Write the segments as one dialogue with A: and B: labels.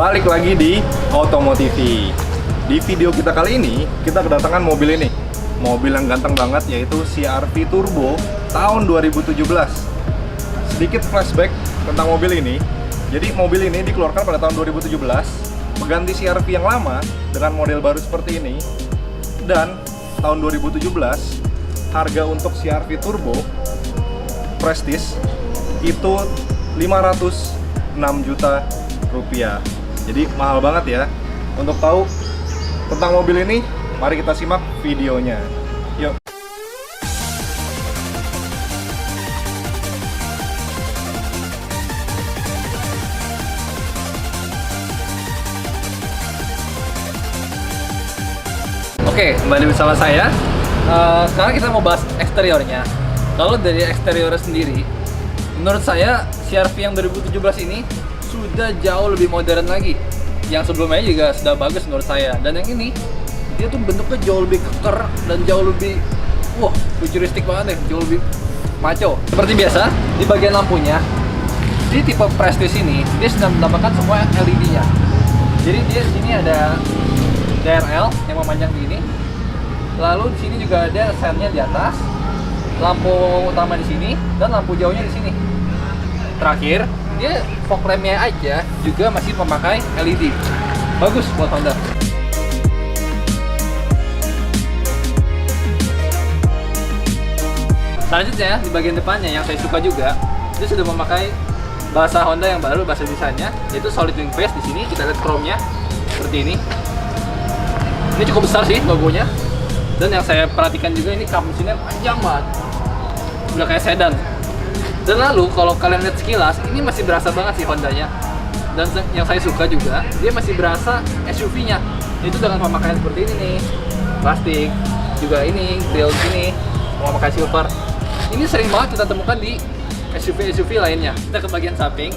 A: Balik lagi di Otomotif. Di video kita kali ini, kita kedatangan mobil ini. Mobil yang ganteng banget, yaitu CR-V Turbo tahun 2017. Sedikit flashback tentang mobil ini. Jadi mobil ini dikeluarkan pada tahun 2017, mengganti CR-V yang lama dengan model baru seperti ini. Dan tahun 2017, harga untuk CR-V Turbo Prestige itu 506 juta rupiah. Jadi mahal banget ya. Untuk tahu tentang mobil ini, mari kita simak videonya. Yuk.
B: Oke, kembali bersama saya. Sekarang kita mau bahas eksteriornya. Kalau dari eksteriornya sendiri, menurut saya CR-V yang 2017 ini sudah jauh lebih modern lagi. Yang sebelumnya juga sudah bagus menurut saya. Dan yang ini, dia tuh bentuknya jauh lebih keker dan jauh lebih, futuristik banget deh, jauh lebih maco. Seperti biasa, di bagian lampunya, di tipe Prestige ini, dia sudah menambahkan semua LED-nya. Jadi dia di sini ada DRL yang memanjang begini. Lalu di sini juga ada sennya di atas, lampu utama di sini, dan lampu jauhnya di sini. Terakhir, dia fog lampnya aja juga masih memakai LED. Bagus buat Honda. Selanjutnya di bagian depannya yang saya suka juga, dia sudah memakai bahasa Honda yang baru, bahasa desainnya, yaitu solid wing face. Di sini kita lihat chrome-nya seperti ini. Ini cukup besar sih logonya. Dan yang saya perhatikan juga ini kap mesinnya panjang banget. Udah kayak sedan. Dan lalu kalau kalian lihat sekilas, ini masih berasa banget sih Hondanya. Dan yang saya suka juga, dia masih berasa SUV-nya. Itu dengan pemakaian seperti ini nih. Plastik, juga ini, grill sini, memakai silver. Ini sering banget kita temukan di SUV-SUV lainnya. Kita ke bagian samping.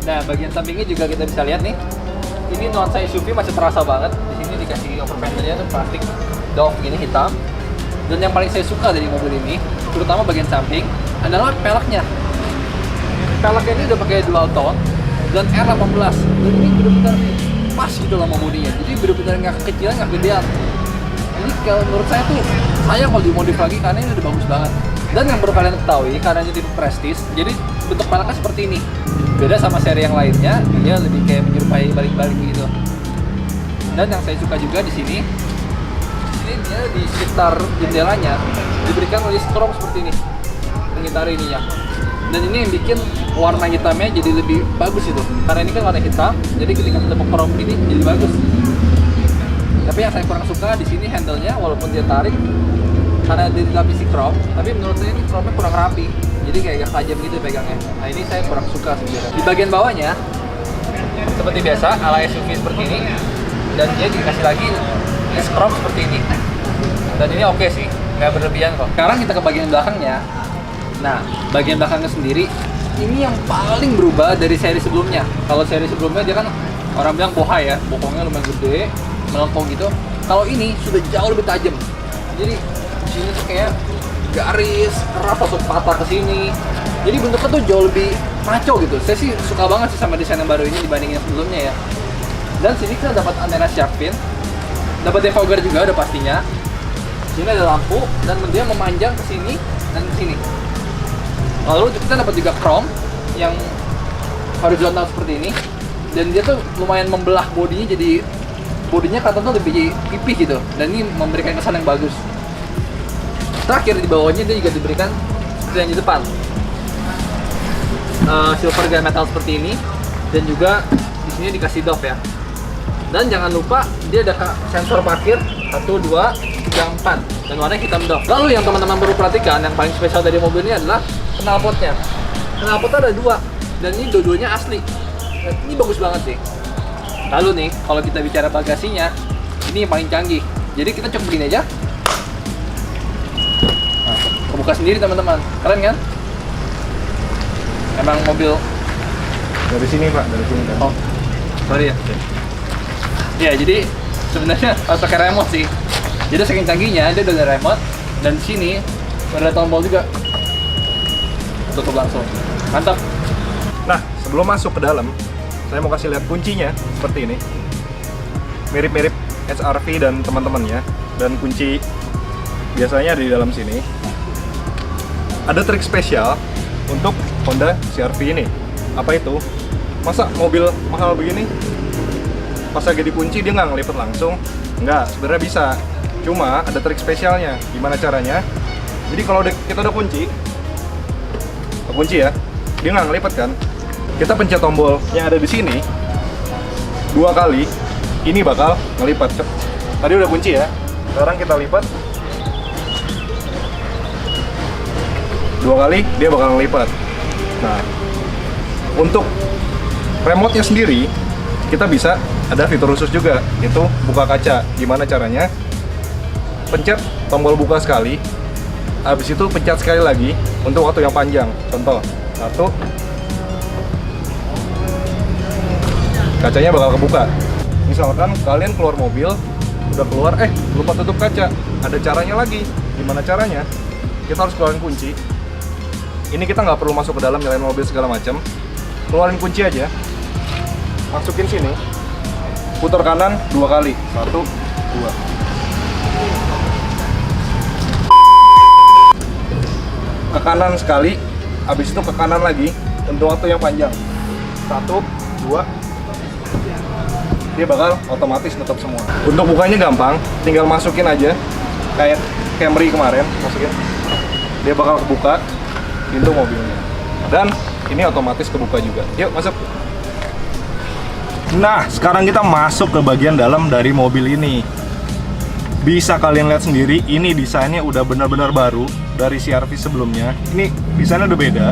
B: Nah, bagian sampingnya juga kita bisa lihat nih. Ini nuansa SUV masih terasa banget. Di sini dikasih overfendernya tuh plastik doff gini hitam. Dan yang paling saya suka dari mobil ini, terutama bagian samping, adalah peleknya. Peleknya ini udah pakai dual tone dan R18. Dan ini benar-benar pas gitu lah bodinya. Jadi benar-benar nggak kekecilan, nggak gedean. Ini kalau menurut saya tuh sayang kalau dimodif lagi karena ini udah bagus banget. Dan yang perlu kalian ketahui, karena ini tipe Prestige, jadi bentuk peleknya seperti ini. Beda sama seri yang lainnya, dia lebih kayak menyerupai balik-balik gitu. Dan yang saya suka juga di sini, dia di sekitar jendelanya diberikan list chrome seperti ini, mengitari ininya. Dan ini yang bikin warna hitamnya jadi lebih bagus itu. Karena ini kan warna hitam, jadi ketika ketemu chrome ini jadi bagus. Tapi yang saya kurang suka di sini handle-nya, walaupun dia tarik karena dia dilapisi chrome, tapi menurut saya ini chrome-nya kurang rapi. Jadi kayak agak tajam gitu pegangnya. Nah ini saya kurang suka sebenarnya. Di bagian bawahnya, seperti biasa ala SUV seperti ini, dan dia dikasih lagi list chrome seperti ini. Dan ini oke sih, nggak berlebihan kok. Sekarang kita ke bagian belakangnya. Nah, bagian belakangnya sendiri, ini yang paling berubah dari seri sebelumnya. Kalau seri sebelumnya dia kan orang bilang bohai ya, bokongnya lumayan gede, melengkung gitu. Kalau ini sudah jauh lebih tajam. Jadi sini tuh kayak garis keras langsung patah ke sini. Jadi bentuknya tuh jauh lebih maco gitu. Saya sih suka banget sih sama desain yang baru ini dibandingin yang sebelumnya ya. Dan sini kita dapat antena shark fin, dapat defogger juga udah pastinya. Sini ada lampu dan dia memanjang ke sini dan ke sini. Lalu kita dapat juga chrome yang horizontal seperti ini. Dan dia tuh lumayan membelah bodinya, jadi bodinya kelihatan tuh lebih pipih gitu. Dan ini memberikan kesan yang bagus. Terakhir di bawahnya dia juga diberikan seperti yang di depan, silver gunmetal seperti ini. Dan juga di sini dikasih doff ya. Dan jangan lupa dia ada sensor parkir 1, 2, 3, 4 dan warnanya hitam doff. Lalu yang teman-teman perlu perhatikan, yang paling spesial dari mobil ini adalah knalpotnya. Knalpotnya ada 2 dan ini dua-duanya asli. Dan ini bagus banget sih. Lalu nih, kalau kita bicara bagasinya, ini yang paling canggih. Jadi kita coba begini aja. Nah, kebuka sendiri teman-teman. Keren kan? Emang mobil
A: Dari sini Pak, dari sini kan.
B: Oh, sorry ya. Ya, jadi sebenarnya harus pakai remote sih. Jadi saking canggihnya, dia udah ada remote. Dan di sini ada tombol juga. Tutup langsung. Mantap.
A: Nah, sebelum masuk ke dalam, saya mau kasih lihat kuncinya seperti ini. Mirip-mirip HR-V dan teman-temannya. Dan kunci biasanya ada di dalam sini. Ada trik spesial untuk Honda CR-V ini. Apa itu? Masa mobil mahal begini pas lagi dikunci dia nggak ngelipet langsung? Enggak, sebenarnya bisa. Cuma ada trik spesialnya. Gimana caranya? Jadi kalau kita udah kunci ya, dia nggak ngelipet kan? Kita pencet tombol yang ada di sini 2 kali, ini bakal ngelipet. Tadi udah kunci ya, sekarang kita lipat 2 kali, dia bakal ngelipet. Nah, untuk remote-nya sendiri, kita bisa ada fitur khusus juga, itu buka kaca. Gimana caranya? Pencet tombol buka sekali, habis itu pencet sekali lagi untuk waktu yang panjang. Contoh, 1, kacanya bakal kebuka. Misalkan kalian keluar mobil, udah keluar, lupa tutup kaca. Ada caranya lagi. Gimana caranya? Kita harus keluarin kunci. Ini kita nggak perlu masuk ke dalam nyalain mobil segala macam. Keluarin kunci aja, masukin sini, putar kanan 2 kali. 1, 2. Ke kanan sekali, habis itu ke kanan lagi untuk waktu yang panjang. 1, 2. Dia bakal otomatis nutup semua. Untuk bukanya gampang, tinggal masukin aja kayak Camry kemarin, masukin. Dia bakal kebuka pintu mobilnya. Dan ini otomatis kebuka juga. Yuk masuk. Nah, sekarang kita masuk ke bagian dalam dari mobil ini. Bisa kalian lihat sendiri, ini desainnya udah benar-benar baru dari CR-V sebelumnya. Ini desainnya udah beda.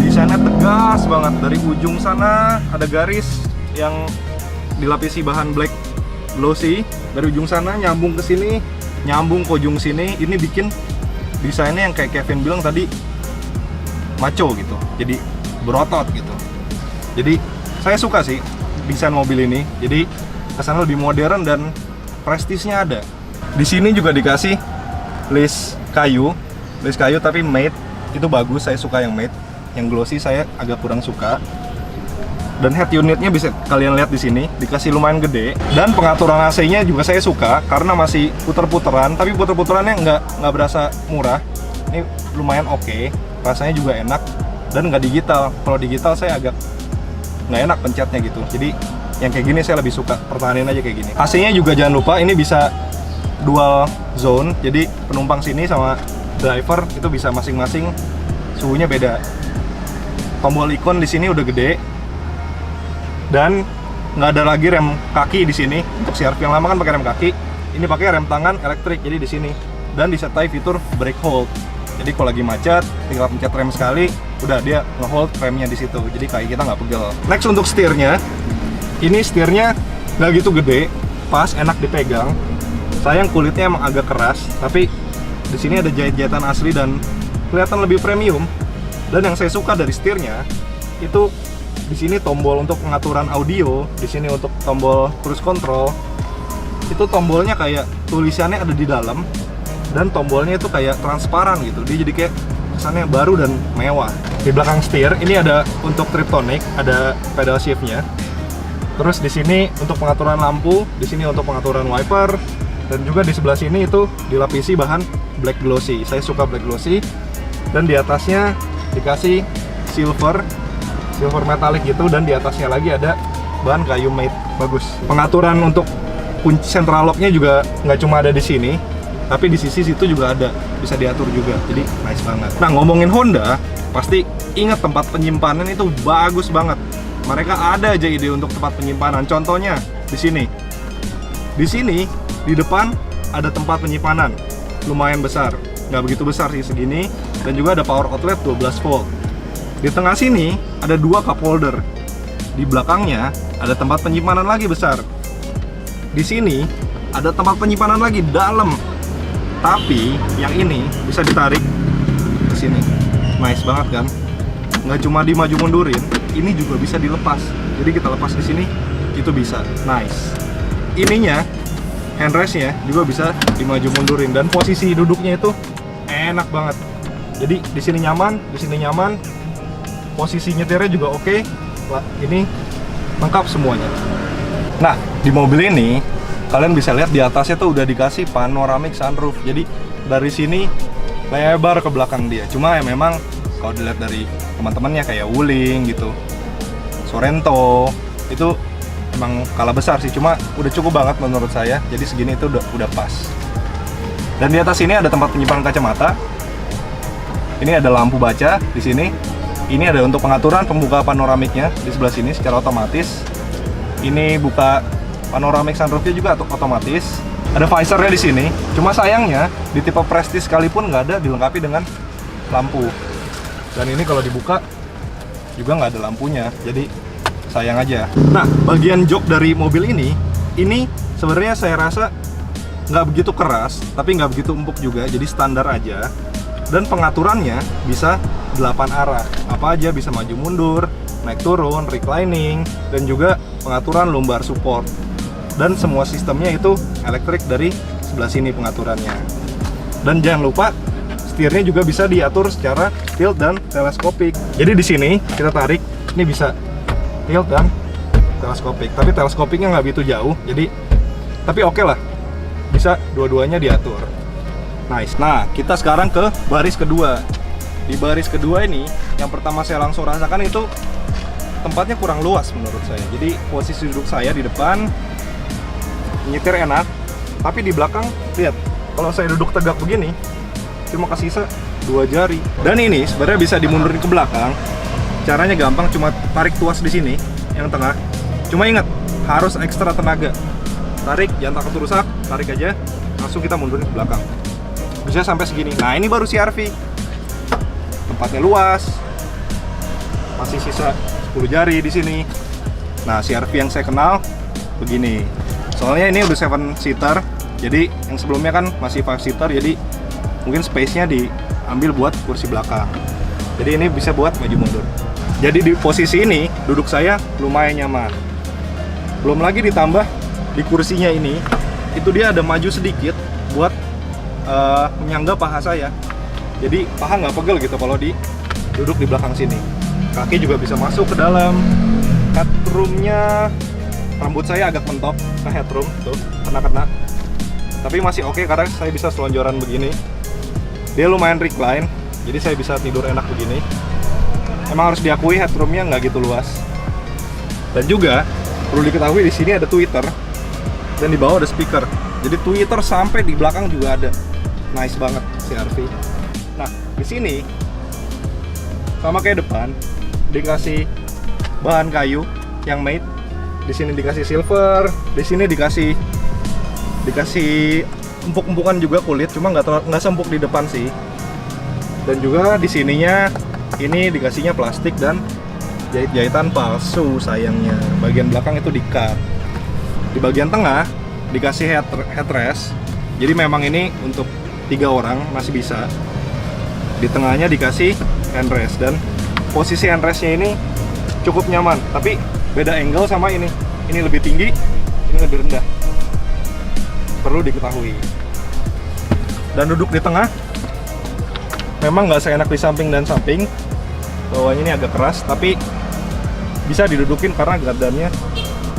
A: Desainnya tegas banget. Dari ujung sana ada garis yang dilapisi bahan black glossy. Dari ujung sana nyambung ke sini, nyambung ke ujung sini. Ini bikin desainnya yang kayak Kevin bilang tadi, maco gitu. Jadi berotot gitu. Jadi saya suka sih desain mobil ini. Jadi kesannya lebih modern dan prestisnya ada. Di sini juga dikasih list kayu tapi matte. Itu bagus, saya suka yang matte. Yang glossy saya agak kurang suka. Dan head unitnya bisa kalian lihat di sini, dikasih lumayan gede. Dan pengaturan AC-nya juga saya suka karena masih puter-puteran, tapi puter-puterannya nggak berasa murah. Ini lumayan oke, rasanya juga enak dan nggak digital. Kalau digital saya agak nggak enak pencetnya gitu. Jadi yang kayak gini saya lebih suka, pertahanin aja kayak gini. AC-nya juga jangan lupa ini bisa dual zone, jadi penumpang sini sama driver itu bisa masing-masing suhunya beda. Tombol ikon di sini udah gede. Dan nggak ada lagi rem kaki di sini. Untuk CR-V yang lama kan pakai rem kaki, ini pakai rem tangan elektrik. Jadi di sini dan disertai fitur brake hold. Jadi kalau lagi macet, tinggal pencet rem sekali, udah dia nge-hold remnya di situ. Jadi kaki kita nggak pegel. Next untuk setirnya, ini setirnya nggak gitu gede, pas enak dipegang. Sayang kulitnya emang agak keras, tapi di sini ada jahit-jahitan asli dan kelihatan lebih premium. Dan yang saya suka dari setirnya itu di sini tombol untuk pengaturan audio, di sini untuk tombol cruise control. Itu tombolnya kayak tulisannya ada di dalam dan tombolnya itu kayak transparan gitu. Dia jadi kayak kesannya baru dan mewah. Di belakang setir ini ada untuk Triptonic, ada pedal shift-nya. Terus di sini untuk pengaturan lampu, di sini untuk pengaturan wiper, dan juga di sebelah sini itu dilapisi bahan black glossy. Saya suka black glossy. Dan di atasnya dikasih silver metallic gitu, dan di atasnya lagi ada bahan kayu matte, bagus. Pengaturan untuk kunci central lock-nya juga nggak cuma ada di sini, tapi di sisi situ juga ada, bisa diatur juga. Jadi nice banget. Nah, ngomongin Honda, pasti ingat tempat penyimpanan itu bagus banget. Mereka ada aja ide untuk tempat penyimpanan. Contohnya di sini. Di sini di depan ada tempat penyimpanan lumayan besar, nggak begitu besar sih, segini. Dan juga ada power outlet 12 volt. Di tengah sini ada 2 cup holder. Di belakangnya ada tempat penyimpanan lagi besar. Di sini ada tempat penyimpanan lagi dalam. Tapi yang ini bisa ditarik ke sini. Nice banget kan? Nggak cuma dimaju mundurin, ini juga bisa dilepas. Jadi kita lepas di sini, itu bisa. Nice. Ininya handrestnya juga bisa dimaju mundurin, dan posisi duduknya itu enak banget. Jadi di sini nyaman, di sini nyaman. Posisi nyetirnya juga oke. Ini lengkap semuanya. Nah, di mobil ini kalian bisa lihat di atasnya tuh udah dikasih panoramic sunroof. Jadi dari sini lebar ke belakang dia. Cuma ya memang kalau dilihat dari teman-temannya kayak Wuling gitu, Sorento, itu emang kalah besar sih. Cuma udah cukup banget menurut saya. Jadi segini itu udah pas. Dan di atas ini ada tempat penyimpanan kacamata. Ini ada lampu baca di sini. Ini ada untuk pengaturan pembuka panoramiknya di sebelah sini secara otomatis. Ini buka panoramic sunroofnya juga otomatis. Ada visornya di sini. Cuma sayangnya di tipe Prestige sekalipun nggak ada dilengkapi dengan lampu. Dan ini kalau dibuka juga nggak ada lampunya. Jadi sayang aja. Nah, bagian jok dari mobil ini sebenarnya saya rasa nggak begitu keras, tapi nggak begitu empuk juga. Jadi standar aja. Dan pengaturannya bisa 8 arah. Apa aja bisa maju mundur, naik turun, reclining, dan juga pengaturan lumbar support. Dan semua sistemnya itu elektrik dari sebelah sini pengaturannya. Dan jangan lupa setirnya juga bisa diatur secara tilt dan teleskopik. Jadi di sini kita tarik, ini bisa tilt dan teleskopik. Tapi teleskopiknya nggak begitu jauh, jadi tapi oke lah, bisa dua-duanya diatur. Nice. Nah, kita sekarang ke baris kedua. Di baris kedua ini, yang pertama saya langsung rasakan itu tempatnya kurang luas menurut saya. Jadi posisi duduk saya di depan, nyetir enak, tapi di belakang lihat, kalau saya duduk tegak begini cuma kesisa 2 jari. Dan ini sebenarnya bisa dimundurin ke belakang. Caranya gampang, cuma tarik tuas di sini yang tengah. Cuma ingat, harus ekstra tenaga. Tarik, jangan takut rusak, tarik aja, langsung kita mundurin ke belakang. Bisa sampai segini. Nah, ini baru CR-V. Tempatnya luas. Masih sisa 10 jari di sini. Nah, CR-V yang saya kenal begini. Soalnya ini udah 7 seater, jadi yang sebelumnya kan masih 5 seater, jadi mungkin space-nya diambil buat kursi belakang. Jadi ini bisa buat maju mundur. Jadi di posisi ini duduk saya lumayan nyaman. Belum lagi ditambah di kursinya ini, itu dia ada maju sedikit buat menyangga paha saya. Jadi paha nggak pegel gitu kalau duduk di belakang sini. Kaki juga bisa masuk ke dalam. Headroom-nya, rambut saya agak mentok ke headroom tuh, kena. Tapi masih oke karena saya bisa selonjoran begini. Dia lumayan recline, jadi saya bisa tidur enak begini. Emang harus diakui headroom-nya nggak gitu luas. Dan juga perlu diketahui di sini ada tweeter dan di bawah ada speaker. Jadi tweeter sampai di belakang juga ada. Nice banget CR-V. Nah, di sini sama kayak depan dikasih bahan kayu yang matte. Di sini dikasih silver, di sini dikasih empuk-empukan juga kulit, cuma nggak sempuk di depan sih. Dan juga di sininya ini dikasihnya plastik dan jahit-jahitan palsu sayangnya. Bagian belakang itu di-cut. Di bagian tengah dikasih headrest. Jadi memang ini untuk 3 orang masih bisa. Di tengahnya dikasih handrest dan posisi handrestnya ini cukup nyaman, tapi beda angle sama ini. Ini lebih tinggi, ini lebih rendah. Perlu diketahui. Dan duduk di tengah memang nggak seenak di samping dan samping. Bawahnya ini agak keras, tapi bisa didudukin karena gardannya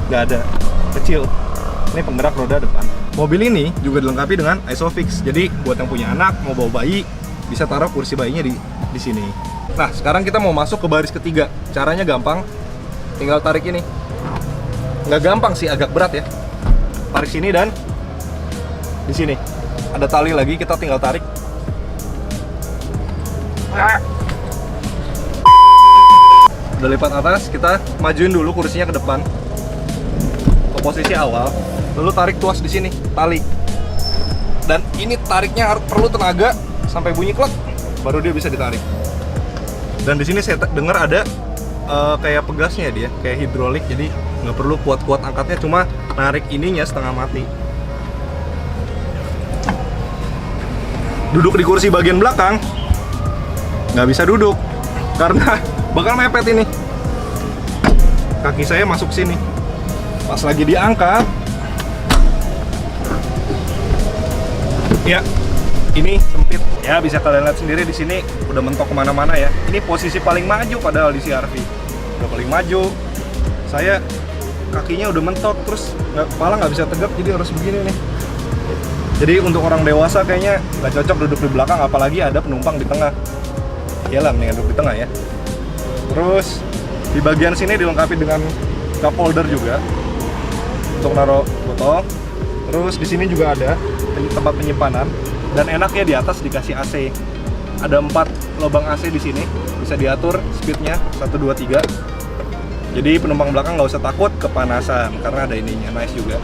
A: nggak ada, kecil. Ini penggerak roda depan. Mobil ini juga dilengkapi dengan Isofix. Jadi buat yang punya anak, mau bawa bayi, bisa taruh kursi bayinya di sini. Nah, sekarang kita mau masuk ke baris ketiga. Caranya gampang, tinggal tarik ini. Nggak gampang sih, agak berat ya. Tarik sini dan di sini ada tali lagi, kita tinggal tarik. Udah lipat atas, kita majuin dulu kursinya ke depan ke posisi awal, lalu tarik tuas di sini tali. Dan ini tariknya perlu tenaga sampai bunyi klek, baru dia bisa ditarik. Dan di sini saya dengar ada kayak pegasnya dia, kayak hidrolik, jadi nggak perlu kuat-kuat angkatnya, cuma narik ininya setengah mati. Duduk di kursi bagian belakang nggak bisa duduk karena bakal mepet ini. Kaki saya masuk sini. Pas lagi diangkat, ya ini sempit. Ya bisa kalian lihat sendiri di sini udah mentok kemana-mana ya. Ini posisi paling maju padahal di CR-V. Udah paling maju. Saya kakinya udah mentok, terus kepala nggak bisa tegak, jadi harus begini nih. Jadi untuk orang dewasa kayaknya nggak cocok duduk di belakang, apalagi ada penumpang di tengah. Iyalah, mendingan duduk di tengah ya. Terus di bagian sini dilengkapi dengan cup holder juga untuk naruh botol. Terus di sini juga ada tempat penyimpanan, dan enaknya di atas dikasih AC. Ada 4 lubang AC di sini, bisa diatur speednya 1, 2, 3. Jadi penumpang belakang nggak usah takut kepanasan karena ada ininya, nice juga.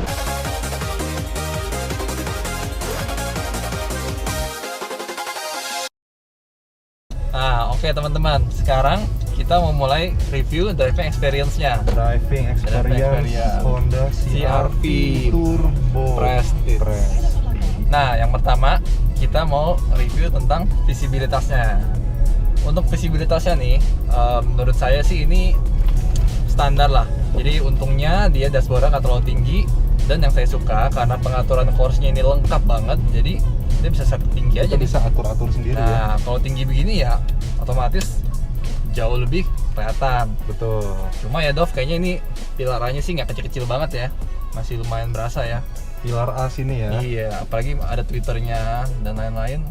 B: Nah, oke teman-teman, sekarang kita mau mulai review driving experience-nya.
A: Driving experience Honda CR-V Turbo
B: Prestige. Nah, yang pertama kita mau review tentang visibilitasnya. Untuk visibilitasnya nih, menurut saya sih ini standar lah. Jadi untungnya dia dashboardnya nggak terlalu tinggi, dan yang saya suka karena pengaturan course-nya ini lengkap banget, jadi dia bisa set tinggi aja.
A: Kita bisa atur-atur sendiri ya.
B: Nah, kalau tinggi begini ya otomatis jauh lebih kelihatan.
A: Betul.
B: Cuma ya Dov, kayaknya ini pilarannya sih nggak kecil-kecil banget ya, masih lumayan berasa ya.
A: Pilar A sini ya.
B: Iya, apalagi ada Twitternya dan lain-lain.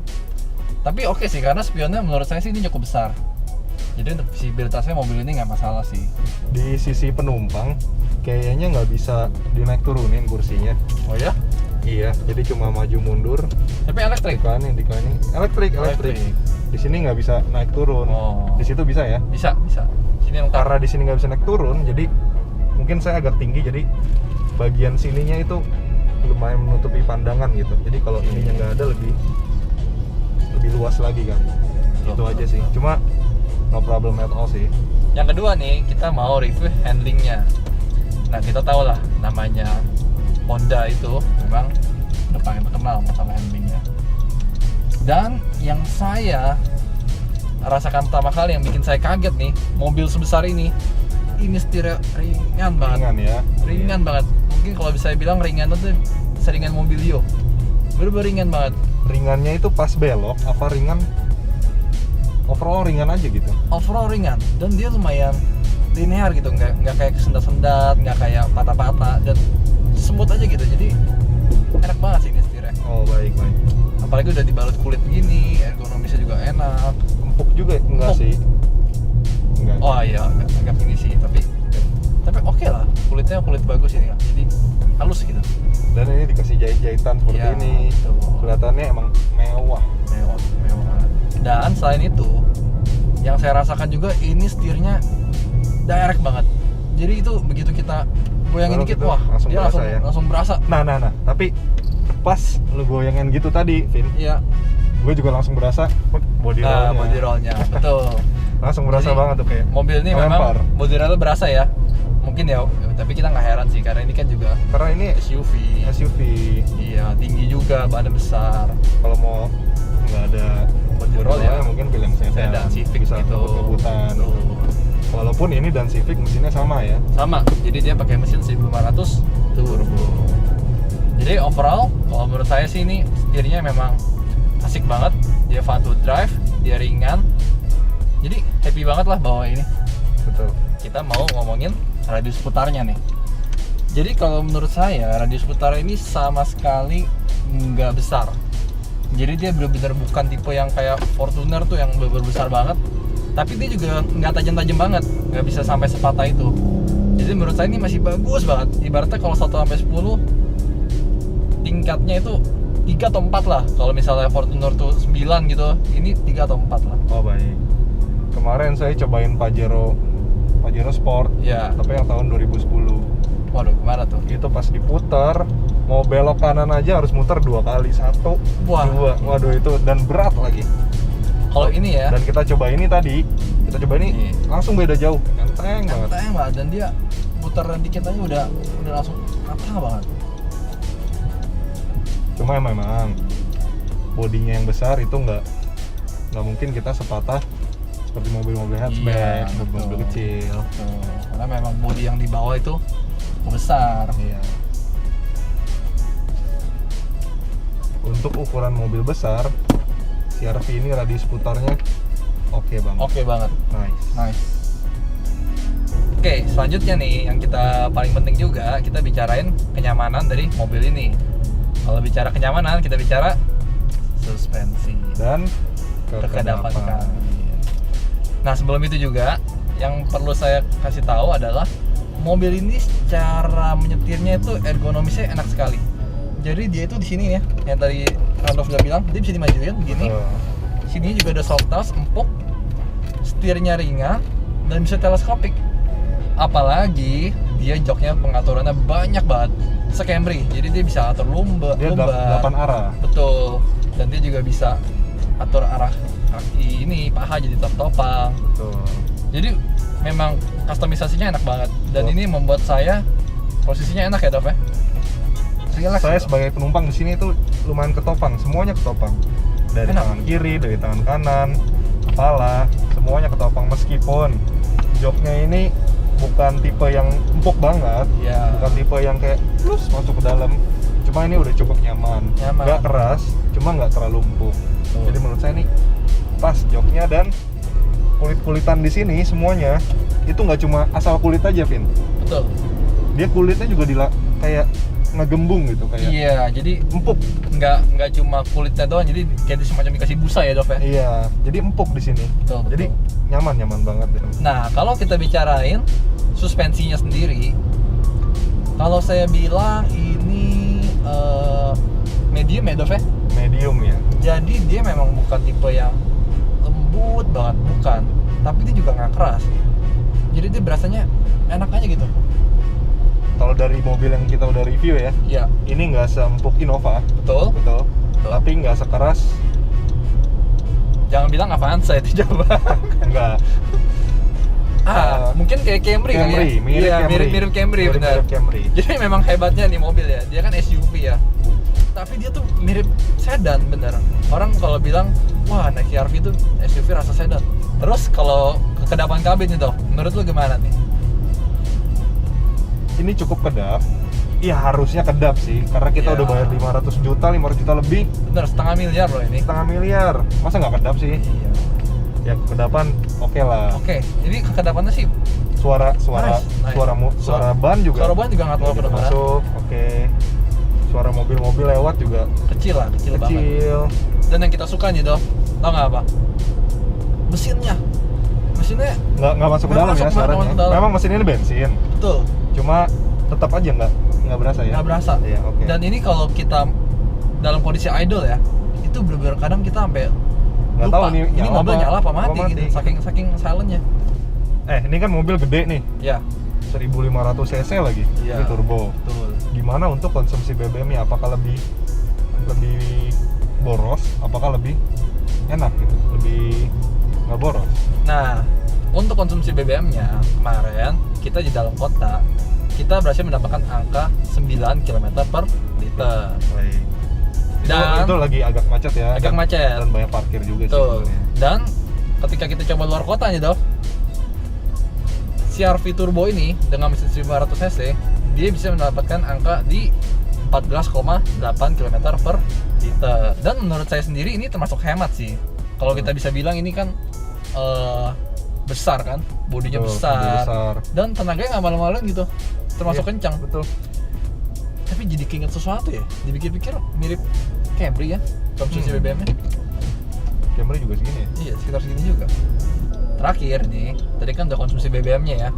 B: Tapi oke sih, karena spionnya menurut saya sih ini cukup besar. Jadi untuk visibilitasnya mobil ini nggak masalah sih.
A: Di sisi penumpang kayaknya nggak bisa dinaik turunin kursinya.
B: Oh ya?
A: Iya, jadi cuma maju mundur.
B: Tapi elektrik?
A: Dikanin. Elektrik. Di sini nggak bisa naik turun.
B: Oh.
A: Di situ bisa ya?
B: Bisa. Sini lengkap.
A: Karena di sini nggak bisa naik turun, jadi mungkin saya agak tinggi, jadi bagian sininya itu lumayan menutupi pandangan gitu. Jadi kalau ininya nggak ada, lebih luas lagi kan. Itu aja sih. Cuma no problem at all sih.
B: Yang kedua nih, kita mau review handlingnya. Nah, kita tahu lah namanya Honda itu memang udah paling terkenal masalah handlingnya. Dan yang saya rasakan pertama kali, yang bikin saya kaget nih, mobil sebesar ini setirnya ringan banget. Ringan banget. Mungkin kalau bisa bilang ringan itu seringan Mobilio. Bener-bener ringan banget.
A: Ringannya itu pas belok apa ringan? Overall ringan aja gitu.
B: Overall ringan, dan dia lumayan linear gitu, nggak kayak kesendat-sendat, nggak kayak patah-patah, dan smooth aja gitu. Jadi enak banget sih ini setirnya.
A: Oh, baik.
B: Apalagi udah dibalut kulit begini, ergonomisnya juga enak.
A: Empuk juga enggak
B: Empuk.
A: sih? Enggak.
B: Oh iya, agak ini sih, tapi oke lah, kulitnya kulit bagus ini, jadi halus gitu.
A: Dan ini dikasih jahit-jahitan seperti
B: Iya,
A: ini.
B: betul.
A: Kelihatannya emang mewah.
B: Mewah banget. Dan selain itu, yang saya rasakan juga ini setirnya direct banget. Jadi itu begitu kita goyangin
A: Kalau
B: dikit,
A: gitu
B: wah,
A: langsung
B: dia
A: berasa ya?
B: langsung berasa.
A: Nah. Tapi pas lu goyangin gitu tadi, Vin,
B: Iya.
A: gue juga langsung berasa body rollnya.
B: Body rollnya, betul.
A: Langsung berasa
B: Jadi,
A: banget tuh kayak
B: mobil ini
A: melempar.
B: memang body roll berasa ya. Mungkin ya, tapi kita nggak heran sih karena ini kan juga
A: Karena ini
B: SUV. Iya, tinggi juga, badan besar.
A: Kalau mau nggak ada
B: Body roll ya,
A: mungkin pilih yang
B: sedan Civic
A: bisa
B: gitu.
A: ngebut-ngebutan.
B: Tuh.
A: Walaupun ini dan Civic mesinnya sama ya.
B: Sama, jadi dia pakai mesin 1500 turbo. Jadi overall, kalau menurut saya sih ini setirnya memang asik banget. Dia fun to drive, dia ringan. Jadi happy banget lah bawa ini.
A: Betul.
B: Kita mau ngomongin radius putarnya nih. Jadi kalau menurut saya radius putar ini sama sekali nggak besar. Jadi dia benar-benar bukan tipe yang kayak Fortuner tuh yang benar-benar besar banget. Tapi dia juga nggak tajam-tajam banget, nggak bisa sampai sepatah itu. Jadi menurut saya ini masih bagus banget. Ibaratnya kalau 1-10 tingkatnya itu 3 atau 4 lah. Kalau misalnya Fortuner tuh 9 gitu, ini 3 atau 4 lah.
A: Oh, baik. Kemarin saya cobain Pajero Sport,
B: Ya.
A: tapi yang tahun 2010.
B: Waduh, kemana tuh?
A: Itu pas diputar, mau belok kanan aja harus muter 2 kali. 1,
B: Wah.
A: 2. Waduh, itu dan berat lagi.
B: Kalau ini ya,
A: Dan kita coba ini tadi,
B: Iya.
A: langsung beda jauh. Enteng banget.
B: enteng banget, dan dia putar dikit aja udah langsung apa banget.
A: Cuma memang bodinya yang besar itu nggak mungkin kita sepatah seperti mobil-mobil hatchback,
B: Iya,
A: mobil-mobil
B: betul.
A: kecil.
B: Tuh, karena memang bodi yang di bawah itu besar.
A: Iya. Untuk ukuran mobil besar, CR-V ini radius putarnya oke banget.
B: Oke banget.
A: Nice.
B: Nice. Oke, selanjutnya nih yang kita paling penting juga, kita bicarain kenyamanan dari mobil ini. Kalau bicara kenyamanan, kita bicara suspensi
A: Dan
B: kekedapan kabin. Nah, sebelum itu juga yang perlu saya kasih tahu adalah mobil ini secara menyetirnya itu ergonomisnya enak sekali. Jadi dia itu di sini ya, yang tadi Randolph udah bilang, dia bisa dimajuin begini. Sini juga ada soft touch, empuk, setirnya ringan dan bisa teleskopik. Apalagi dia joknya pengaturannya banyak banget, se-Camry. Jadi dia bisa atur lumbar.
A: Dia 8 arah.
B: Betul. Dan dia juga bisa atur arah kaki ini, paha jadi top-topang.
A: Betul.
B: Jadi memang kustomisasinya enak banget. Dan
A: Betul.
B: ini membuat saya posisinya enak ya, Dov ya. Relax,
A: Saya
B: gitu.
A: sebagai penumpang di sini itu lumayan ketopang, semuanya ketopang. Dari
B: Enak.
A: tangan kiri, dari tangan kanan, kepala, semuanya ketopang meskipun joknya ini bukan tipe yang empuk banget,
B: Iya.
A: bukan tipe yang kayak plus masuk ke dalam. Cuma ini udah cukup nyaman,
B: Nyaman.
A: nggak keras, cuma nggak terlalu empuk.
B: Betul.
A: Jadi menurut saya ini pas joknya dan kulit-kulitan di sini semuanya itu nggak cuma asal kulit aja, Vin.
B: Betul.
A: Dia kulitnya juga kayak ngegembung gitu, kayak
B: Iya, jadi
A: empuk.
B: nggak cuma kulitnya doang, jadi kayak semacam dikasih busa ya, Dov ya.
A: Iya, jadi empuk di sini.
B: Betul, betul.
A: Jadi nyaman banget ya.
B: Nah, kalau kita bicarain suspensinya sendiri, kalau saya bilang ini medium ya, Dov ya.
A: Medium ya.
B: Jadi dia memang bukan tipe yang lembut banget, bukan. Tapi dia juga nggak keras. Jadi dia berasanya enak aja gitu.
A: Kalau dari mobil yang kita udah review ya,
B: Iya,
A: ini nggak seempuk Innova,
B: betul.
A: betul.
B: Betul.
A: Tapi nggak sekeras,
B: Jangan bilang Avanza itu coba.
A: nggak.
B: Mungkin kayak Camry kali ya.
A: Camry, mirip
B: Iya,
A: Camry.
B: mirip Camry, benar.
A: Mirip Camry.
B: Jadi memang hebatnya nih mobil ya, dia kan SUV ya. Tapi dia tuh mirip sedan bener. Orang kalau bilang, wah naik CR-V itu SUV rasa sedan. Terus kalau kekedapan kabin itu, menurut lu gimana nih?
A: Ini cukup kedap. Iya harusnya kedap sih, karena kita
B: Iya.
A: udah bayar 500 juta lebih,
B: Bener, setengah miliar loh ini.
A: setengah miliar. Masa nggak kedap sih?
B: Iya.
A: Ya kedapan oke lah.
B: Oke, jadi kekedapannya sih
A: Suara
B: Nice, nice.
A: suara ban juga.
B: Suara ban juga nggak terlalu kedengeran.
A: masuk. Oke. Suara mobil-mobil lewat juga
B: Kecil lah, kecil banget.
A: kecil.
B: Dan yang kita suka nih Dov, tau nggak apa? Mesinnya
A: Nggak masuk ke
B: Nggak
A: dalam
B: masuk,
A: ya
B: nggak
A: suaranya.
B: masuk ke dalam.
A: Memang mesin ini bensin,
B: betul,
A: cuma tetap aja nggak berasa ya.
B: nggak berasa.
A: Iya, oke.
B: Dan ini kalau kita dalam kondisi idle ya, itu bener-bener kadang kita sampai
A: Nggak
B: lupa
A: tahu nih
B: ini mobil nyala apa mati,
A: mati.
B: gitu. Saking silentnya.
A: Ini kan mobil gede nih,
B: Ya,
A: 1500 cc lagi,
B: Iya.
A: ini turbo.
B: betul.
A: Gimana untuk konsumsi BBM-nya? Apakah lebih boros? Apakah lebih enak gitu? Lebih nggak boros?
B: Nah, untuk konsumsi BBM-nya kemarin kita di dalam kota kita berhasil mendapatkan angka 9 km per liter.
A: Baik.
B: Dan
A: itu lagi agak macet ya.
B: agak macet.
A: Dan banyak parkir juga sih
B: Betul.
A: sebenarnya.
B: Dan ketika kita coba luar kota nih, Dov, CR-V turbo ini dengan mesin 1500 cc, dia bisa mendapatkan angka di 14,8 km per liter. Dan menurut saya sendiri ini termasuk hemat sih. Kalau kita bisa bilang ini kan besar kan, bodinya
A: Betul,
B: besar.
A: bodi besar.
B: Dan tenaganya nggak malu-maluin gitu, termasuk
A: Iya,
B: kencang.
A: Betul.
B: Tapi jadi keinget sesuatu ya, dipikir-pikir mirip Camry ya, konsumsi
A: Hmm.
B: BBM-nya.
A: Camry juga segini ya.
B: Iya, sekitar segini juga. Terakhir nih, tadi kan udah konsumsi BBM-nya ya.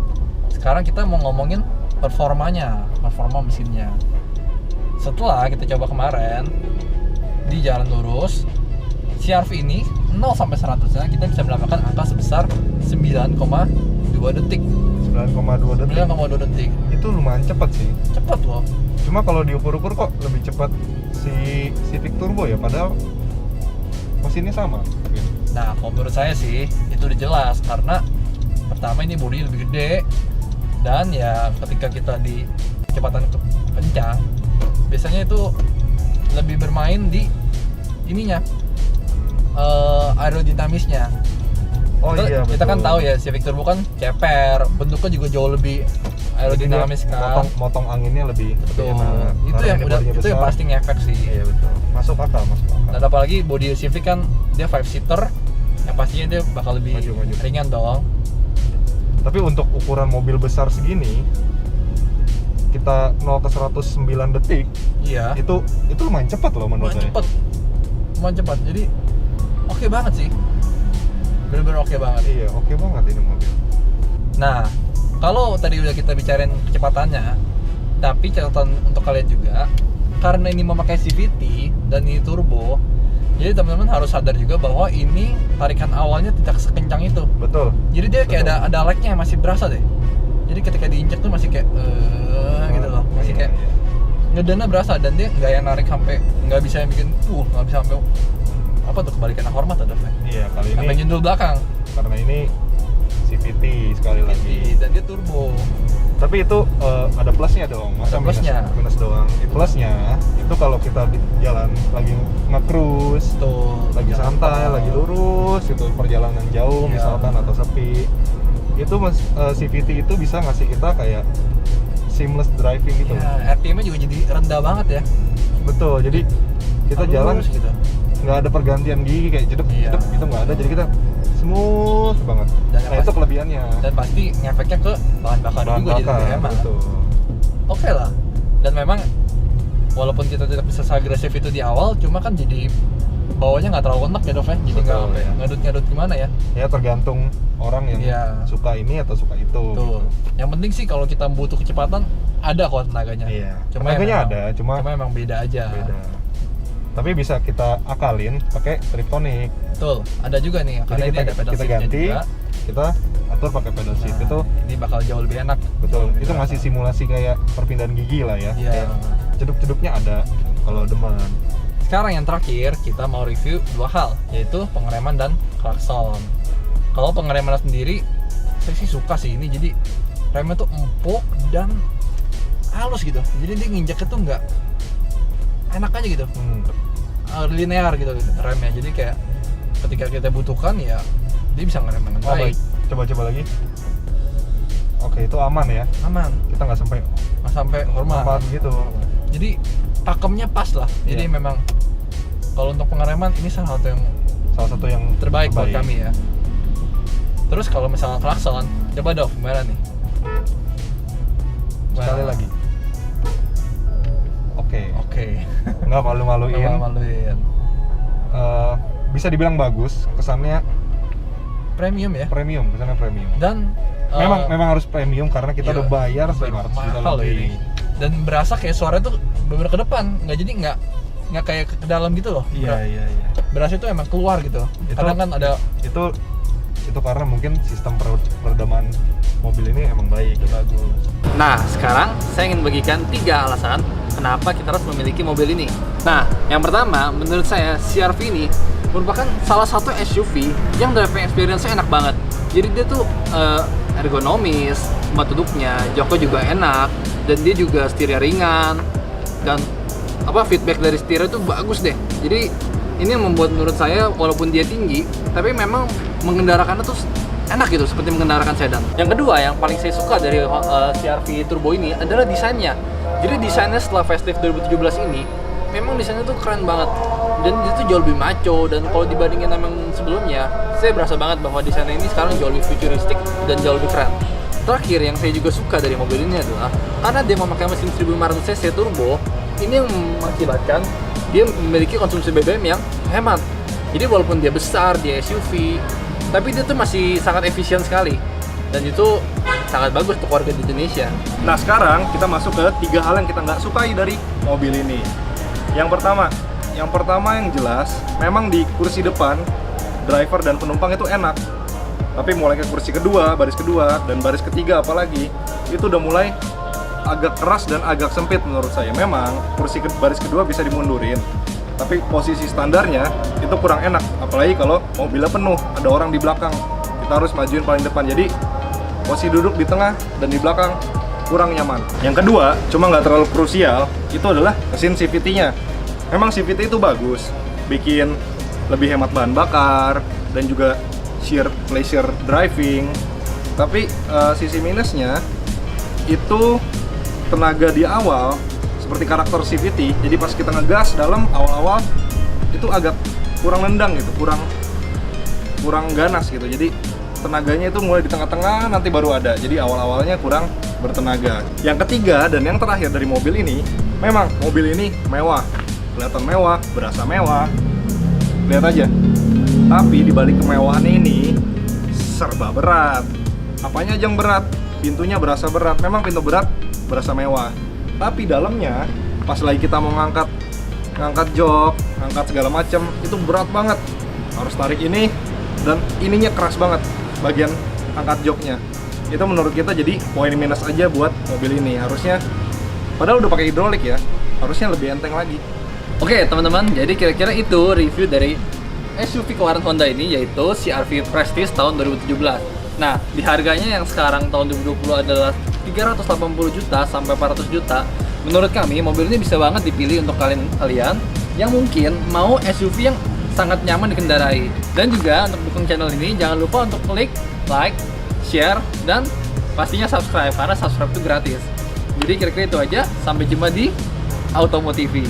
B: Sekarang kita mau ngomongin performa mesinnya. Setelah kita coba kemarin di jalan lurus, CR-V ini 0 sampai 100-nya kita bisa mendapatkan angka sebesar 9,2 detik.
A: 9,2 detik.
B: 9,2 detik.
A: Itu lumayan cepat sih.
B: Cepet loh.
A: Cuma kalau diukur-ukur kok lebih cepat si Civic Turbo ya, padahal mesinnya sama.
B: Nah, kalau menurut saya sih itu udah jelas karena pertama ini bodinya lebih gede dan ya ketika kita di kecepatan kencang biasanya itu lebih bermain di ininya aerodinamisnya.
A: Oh iya,
B: Kita kan
A: betul.
B: tahu ya Civic Turbo kan ceper, bentuknya juga jauh lebih aerodinamis kan.
A: Motong anginnya lebih
B: Betul.
A: enak.
B: Itu
A: Karena
B: yang
A: ini
B: udah
A: bodinya
B: itu yang
A: besar.
B: pasti ngefek sih.
A: Iya betul. Masuk akal.
B: Dan apalagi body Civic kan dia 5 seater yang pastinya dia bakal lebih
A: Maju.
B: ringan dong.
A: Tapi untuk ukuran mobil besar segini, kita 0 ke 100 9 detik,
B: Iya.
A: itu lumayan cepat loh menurut saya.
B: Lumayan cepat. Jadi oke banget sih. Bener-bener oke banget.
A: Iya, oke banget ini mobil.
B: Nah, kalau tadi udah kita bicarain kecepatannya, tapi catatan untuk kalian juga, karena ini memakai CVT dan ini turbo, jadi teman-teman harus sadar juga bahwa ini tarikan awalnya tidak sekencang itu.
A: Betul.
B: Jadi dia kayak
A: Betul.
B: ada lag-nya yang masih berasa deh. Jadi ketika diinjek tuh masih kayak gitu loh, masih kayak ngedana berasa, dan dia nggak yang narik sampai nggak bisa yang bikin nggak bisa sampai apa tuh kebalikan hormat ada Fe.
A: Iya, kali
B: Sampai
A: ini
B: nyundul belakang.
A: karena ini CVT sekali lagi.
B: Dan dia turbo.
A: Tapi itu ada plusnya dong, masa
B: Ada plusnya.
A: minus doang. Plusnya itu kalau kita di jalan lagi nge-cruise,
B: Tuh,
A: lagi
B: jangan
A: santai,
B: lupa.
A: lagi lurus gitu, perjalanan jauh
B: Iya.
A: misalkan atau sepi, itu CVT itu bisa ngasih kita kayak seamless driving gitu.
B: Ya, RPM-nya juga jadi rendah banget ya.
A: Betul, jadi kita
B: Halus
A: jalan
B: gitu.
A: nggak ada pergantian gigi kayak jedep
B: Iya.
A: jedep gitu, nggak ada, jadi kita smooth banget.
B: Dan
A: Nah itu kelebihannya.
B: Dan pasti ngefeknya ke bahan bakar juga jadi lebih hemat.
A: betul.
B: Oke lah. Dan memang walaupun kita tidak bisa seagresif itu di awal, cuma kan jadi bawahnya nggak terlalu enak ya Dov ya. Jadi nggak
A: Betul,
B: sampai
A: ya.
B: ngadut-ngadut gimana ya.
A: Ya tergantung orang yang
B: Iya.
A: suka ini atau suka itu.
B: Tuh. Yang penting sih kalau kita butuh kecepatan ada kok tenaganya.
A: Iya.
B: Cuma
A: Tenaganya
B: emang-
A: ada, cuma
B: emang beda aja.
A: beda. Tapi bisa kita akalin pakai Triptonic.
B: Betul. Ada juga nih karena
A: Jadi
B: ini ada pedal
A: kita
B: shiftnya
A: ganti,
B: juga.
A: kita atur pakai pedal shift.
B: Nah,
A: Itu
B: ini bakal jauh lebih enak.
A: betul.
B: Lebih
A: Itu
B: berasa.
A: ngasih simulasi kayak perpindahan gigi lah ya.
B: Iya.
A: Kayak ceduk-ceduknya ada kalau demen.
B: Sekarang yang terakhir kita mau review dua hal, yaitu pengereman dan klakson. Kalau pengereman sendiri, saya sih suka sih ini. Jadi remnya tuh empuk dan halus gitu. Jadi dia nginjaknya tuh nggak enak aja gitu, linear gitu remnya. Jadi kayak ketika kita butuhkan ya dia bisa ngerem dengan
A: Oh
B: baik,
A: baik. Coba-coba lagi. Oke, itu aman ya.
B: aman,
A: Kita nggak sampai
B: nggak sampai hormat.
A: hormat gitu.
B: Jadi pakemnya pas lah. Jadi
A: Iya.
B: memang kalau untuk pengereman ini salah satu yang
A: Salah satu yang
B: terbaik buat kami ya. Terus kalau misalnya klakson, coba Dov, gimana nih?
A: Sekali
B: Wah.
A: lagi. Oke.
B: Oke.
A: Nggak malu-maluin.
B: Malu-maluin.
A: Bisa dibilang bagus. Kesannya
B: Premium ya.
A: premium. Kesannya premium.
B: Dan
A: Memang harus premium karena kita
B: iya,
A: udah bayar 500 juta
B: mahal loh
A: lebih.
B: ini. Dan berasa kayak suaranya tuh bener ke depan, nggak kayak ke dalam gitu loh.
A: Iya.
B: Berasa itu emang keluar gitu.
A: Itu-
B: Kadang kan ada
A: Itu karena mungkin sistem peredaman mobil ini emang baik.
B: bagus. Nah, sekarang saya ingin bagikan 3 alasan kenapa kita harus memiliki mobil ini. Nah, yang pertama, menurut saya CR-V ini merupakan salah satu SUV yang driving experience-nya enak banget. Jadi dia tuh ergonomis, tempat duduknya, joknya juga enak, dan dia juga setirnya ringan, dan feedback dari setirnya tuh bagus deh. Jadi ini yang membuat menurut saya walaupun dia tinggi, tapi memang mengendarakannya tuh enak gitu, seperti mengendarakan sedan. Yang kedua, yang paling saya suka dari CR-V Turbo ini adalah desainnya. Jadi desainnya setelah facelift 2017 ini, memang desainnya tuh keren banget. Dan dia tuh jauh lebih maco, dan kalau dibandingin sama yang sebelumnya, saya berasa banget bahwa desainnya ini sekarang jauh lebih futuristik dan jauh lebih keren. Terakhir, yang saya juga suka dari mobil ini adalah karena dia memakai mesin 1500 cc turbo, ini yang mengakibatkan dia memiliki konsumsi BBM yang hemat. Jadi walaupun dia besar, dia SUV, tapi dia tuh masih sangat efisien sekali. Dan itu sangat bagus untuk warga di Indonesia.
A: Nah sekarang kita masuk ke 3 hal yang kita nggak sukai dari mobil ini. Yang pertama yang jelas, memang di kursi depan driver dan penumpang itu enak. Tapi mulai ke kursi kedua, baris kedua, dan baris ketiga apalagi, itu udah mulai agak keras dan agak sempit menurut saya. Memang kursi baris kedua bisa dimundurin, tapi posisi standarnya itu kurang enak. Apalagi kalau mobilnya penuh, ada orang di belakang, kita harus majuin paling depan. Jadi posisi duduk di tengah dan di belakang kurang nyaman. Yang kedua, cuma nggak terlalu krusial, itu adalah mesin CVT-nya. Memang CVT itu bagus, bikin lebih hemat bahan bakar dan juga sheer pleasure driving. Tapi sisi minusnya itu tenaga di awal seperti karakter CVT. Jadi pas kita ngegas dalam awal-awal itu agak kurang nendang gitu, kurang ganas gitu. Jadi tenaganya itu mulai di tengah-tengah, nanti baru ada. Jadi awal-awalnya kurang bertenaga. Yang ketiga dan yang terakhir dari mobil ini, memang mobil ini mewah. Kelihatan mewah, berasa mewah. Lihat aja. Tapi di balik kemewahan ini serba berat. Apanya aja yang berat? Pintunya berasa berat. Memang pintu berat, berasa mewah. Tapi dalamnya pas lagi kita mau ngangkat jok, ngangkat segala macam, itu berat banget. Harus tarik ini dan ininya keras banget bagian angkat joknya. Itu menurut kita jadi poin minus aja buat mobil ini. Harusnya padahal udah pakai hidrolik ya, harusnya lebih enteng lagi.
B: Oke teman-teman, jadi kira-kira itu review dari SUV keluaran Honda ini, yaitu CR-V Prestige tahun 2017. Nah, di harganya yang sekarang tahun 2020 adalah 380 juta sampai 400 juta. Menurut kami, mobil ini bisa banget dipilih untuk kalian yang mungkin mau SUV yang sangat nyaman dikendarai. Dan juga untuk dukung channel ini, jangan lupa untuk klik like, share, dan pastinya subscribe, karena subscribe itu gratis. Jadi kira-kira itu aja, sampai jumpa di Automotive.